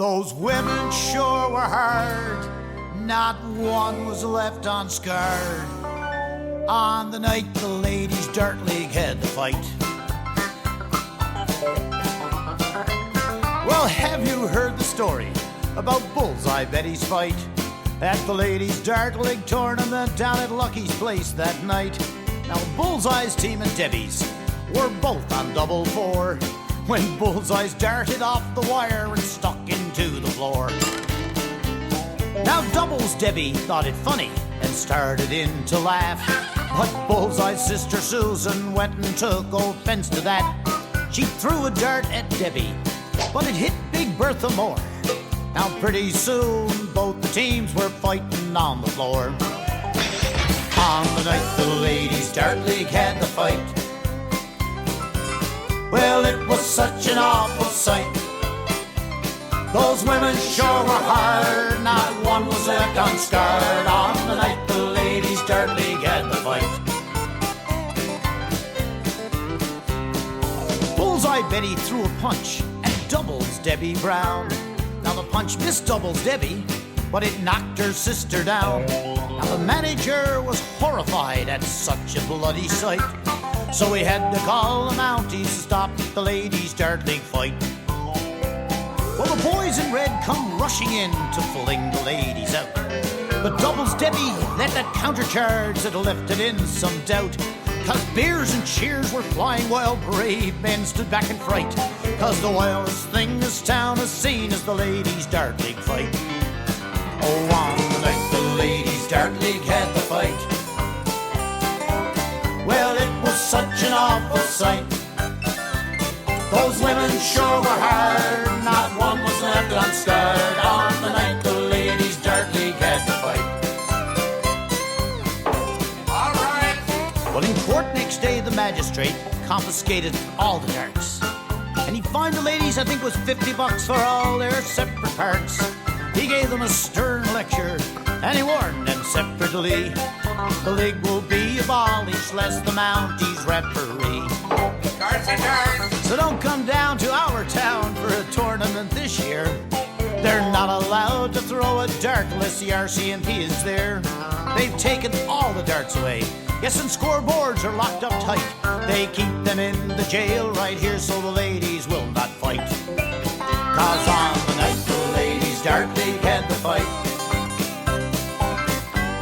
Those women sure were hard, not one was left unscarred. On the night the ladies' dart league had the fight. Well, have you heard the story about Bullseye Betty's fight at the ladies' dart league tournament down at Lucky's place that night? Now, Bullseye's team and Debbie's were both on double four when Bullseye's darted off the wire and stuck into the floor. Now, Double's Debbie thought it funny and started in to laugh, but Bullseye's sister Susan went and took offense to that. She threw a dart at Debbie, but it hit Big Bertha more. Now pretty soon both the teams were fighting on the floor. On the night the ladies' dart league had the fight, well, it was such an awful sight. Those women sure were hard, not one was left unscarred. On the night the ladies' dart league had the fight. Bullseye Betty threw a punch at Doubles Debbie Brown. Now the punch missed Doubles Debbie, but it knocked her sister down. Now the manager was horrified at such a bloody sight, so he had to call the Mounties to stop the ladies' dart league fight. Well, the boys in red come rushing in to fling the ladies out, but Doubles Debbie let that countercharge that left it in some doubt. 'Cause beers and cheers were flying while brave men stood back in fright, 'cause the wildest thing this town has seen is the ladies' dart league fight. Oh, on the night the ladies' dart league had the fight, well, it was such an awful sight. Those women sure were hard, not one was left unscarred. On the night the ladies' dart league had the fight. All right. Well, in court next day, the magistrate confiscated all the darts, and he fined the ladies, I think it was $50 for all their separate parts. He gave them a stern lecture, and he warned them separately, the league will be abolished lest the Mounties referee. Darts and darts. So don't come down to our town for a tournament this year. They're not allowed to throw a dart unless the RCMP is there. They've taken all the darts away. Yes, and scoreboards are locked up tight. They keep them in the jail right here so the ladies will not fight. 'Cause on the night the ladies' dart league had the fight,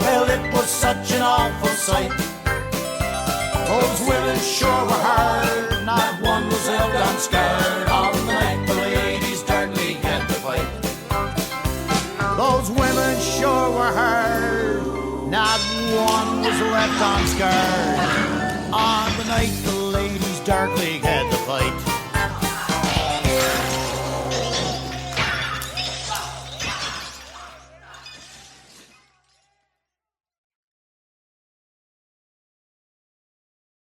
well, it was such an awful sight. Those women sure were hard, not one was left unscarred. On the night the ladies' dart league had the fight. Those women sure were hard, not one was left unscarred. On the night the ladies' dart league had the fight.